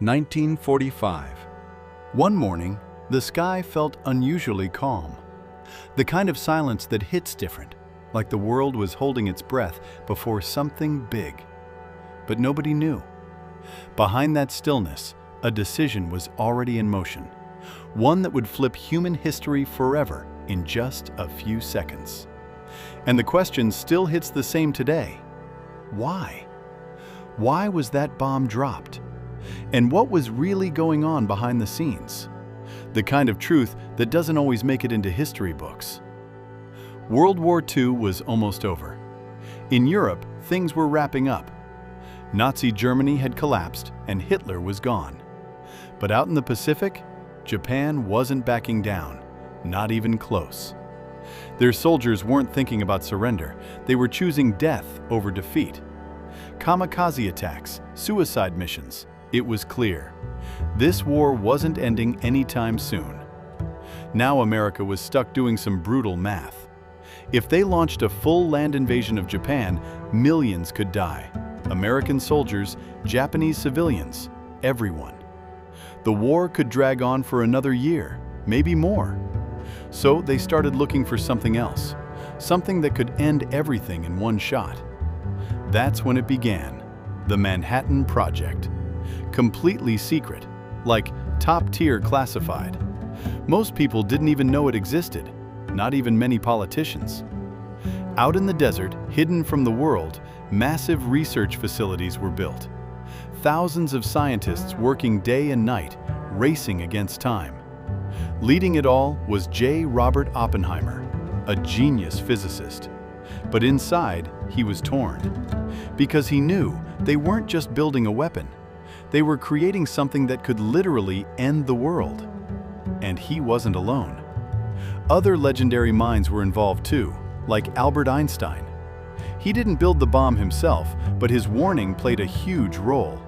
1945. One morning, the sky felt unusually calm. The kind of silence that hits different, like the world was holding its breath before something big. But nobody knew. Behind that stillness, a decision was already in motion. One that would flip human history forever in just a few seconds. And the question still hits the same today. Why? Why was that bomb dropped? And what was really going on behind the scenes? The kind of truth that doesn't always make it into history books. World War II was almost over. In Europe, things were wrapping up. Nazi Germany had collapsed and Hitler was gone. But out in the Pacific, Japan wasn't backing down, not even close. Their soldiers weren't thinking about surrender, they were choosing death over defeat. Kamikaze attacks, suicide missions. It was clear. This war wasn't ending anytime soon. Now America was stuck doing some brutal math. If they launched a full land invasion of Japan, millions could die. American soldiers, Japanese civilians, everyone. The war could drag on for another year, maybe more. So they started looking for something else, something that could end everything in one shot. That's when it began, the Manhattan Project. Completely secret, like top-tier classified. Most people didn't even know it existed, not even many politicians. Out in the desert, hidden from the world, massive research facilities were built. Thousands of scientists working day and night, racing against time. Leading it all was J. Robert Oppenheimer, a genius physicist. But inside, he was torn. Because he knew they weren't just building a weapon. They were creating something that could literally end the world. And he wasn't alone. Other legendary minds were involved too, like Albert Einstein. He didn't build the bomb himself, but his warning played a huge role.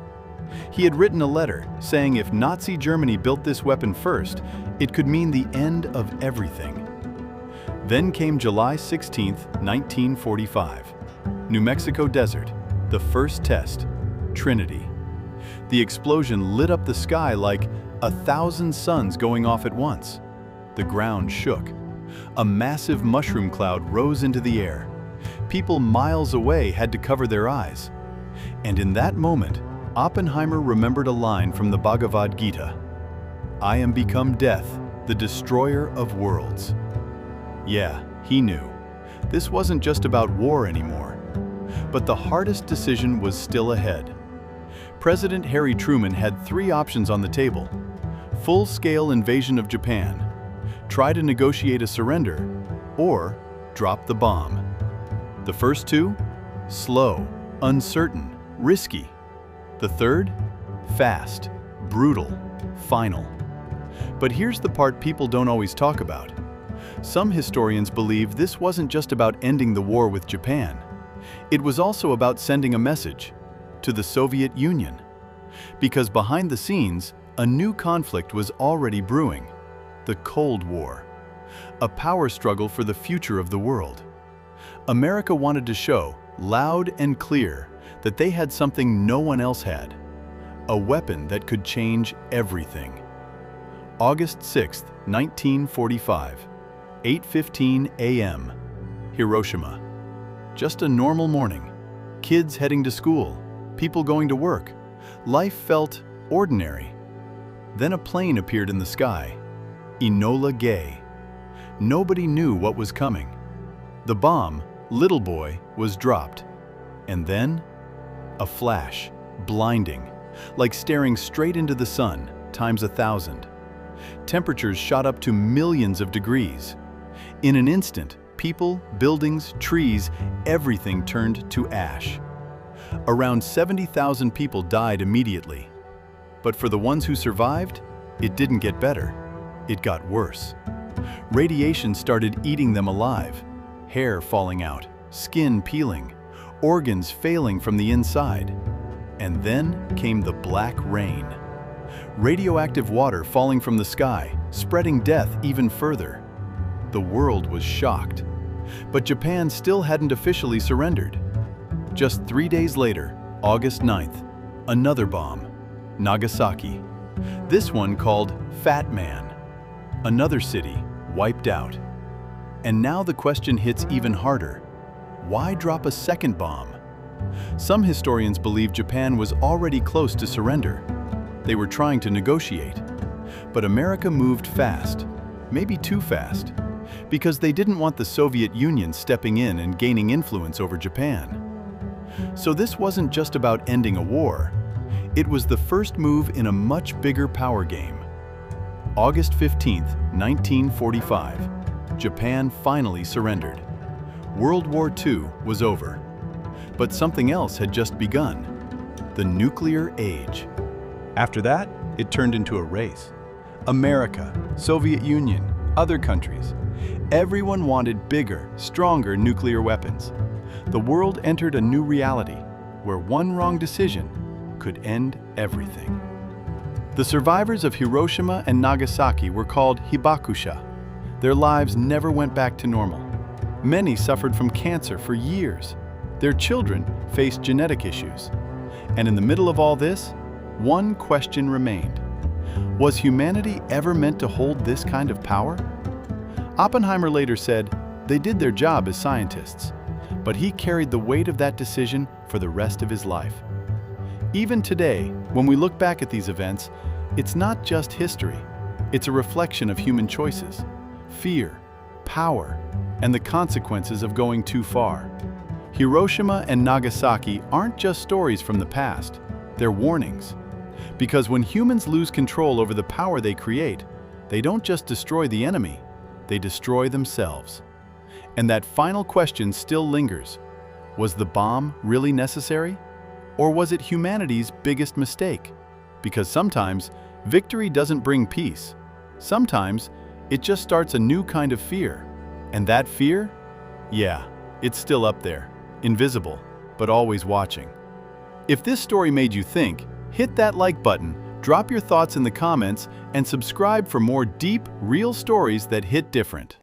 He had written a letter saying if Nazi Germany built this weapon first, it could mean the end of everything. Then came July 16, 1945. New Mexico desert, the first test, Trinity. The explosion lit up the sky like 1,000 suns going off at once. The ground shook. A massive mushroom cloud rose into the air. People miles away had to cover their eyes. And in that moment, Oppenheimer remembered a line from the Bhagavad Gita. "I am become death, the destroyer of worlds." Yeah, he knew. This wasn't just about war anymore. But the hardest decision was still ahead. President Harry Truman had three options on the table. Full-scale invasion of Japan, try to negotiate a surrender, or drop the bomb. The first two? Slow, uncertain, risky. The third? Fast, brutal, final. But here's the part people don't always talk about. Some historians believe this wasn't just about ending the war with Japan. It was also about sending a message to the Soviet Union. Because behind the scenes, a new conflict was already brewing, the Cold War, a power struggle for the future of the world. America wanted to show, loud and clear, that they had something no one else had, a weapon that could change everything. August 6, 1945, 8:15 a.m., Hiroshima. Just a normal morning. Kids heading to school, people going to work. Life felt ordinary. Then a plane appeared in the sky. Enola Gay. Nobody knew what was coming. The bomb, Little Boy, was dropped. And then, a flash, blinding, like staring straight into the sun, times 1,000. Temperatures shot up to millions of degrees. In an instant, people, buildings, trees, everything turned to ash. Around 70,000 people died immediately. But for the ones who survived, it didn't get better. It got worse. Radiation started eating them alive. Hair falling out, skin peeling, organs failing from the inside. And then came the black rain. Radioactive water falling from the sky, spreading death even further. The world was shocked. But Japan still hadn't officially surrendered. Just 3 days later, August 9th, another bomb. Nagasaki. This one called Fat Man. Another city wiped out. And now the question hits even harder. Why drop a second bomb? Some historians believe Japan was already close to surrender. They were trying to negotiate. But America moved fast, maybe too fast, because they didn't want the Soviet Union stepping in and gaining influence over Japan. So this wasn't just about ending a war. It was the first move in a much bigger power game. August 15, 1945, Japan finally surrendered. World War II was over. But something else had just begun: the nuclear age. After that, it turned into a race. America, Soviet Union, other countries. Everyone wanted bigger, stronger nuclear weapons. The world entered a new reality, where one wrong decision could end everything. The survivors of Hiroshima and Nagasaki were called hibakusha. Their lives never went back to normal. Many suffered from cancer for years. Their children faced genetic issues. And in the middle of all this, one question remained. Was humanity ever meant to hold this kind of power? Oppenheimer later said, they did their job as scientists, but he carried the weight of that decision for the rest of his life. Even today, when we look back at these events, it's not just history. It's a reflection of human choices, fear, power, and the consequences of going too far. Hiroshima and Nagasaki aren't just stories from the past, they're warnings. Because when humans lose control over the power they create, they don't just destroy the enemy, they destroy themselves. And that final question still lingers. Was the bomb really necessary? Or was it humanity's biggest mistake? Because sometimes, victory doesn't bring peace. Sometimes, it just starts a new kind of fear. And that fear? Yeah, it's still up there, invisible, but always watching. If this story made you think, hit that like button, drop your thoughts in the comments, and subscribe for more deep, real stories that hit different.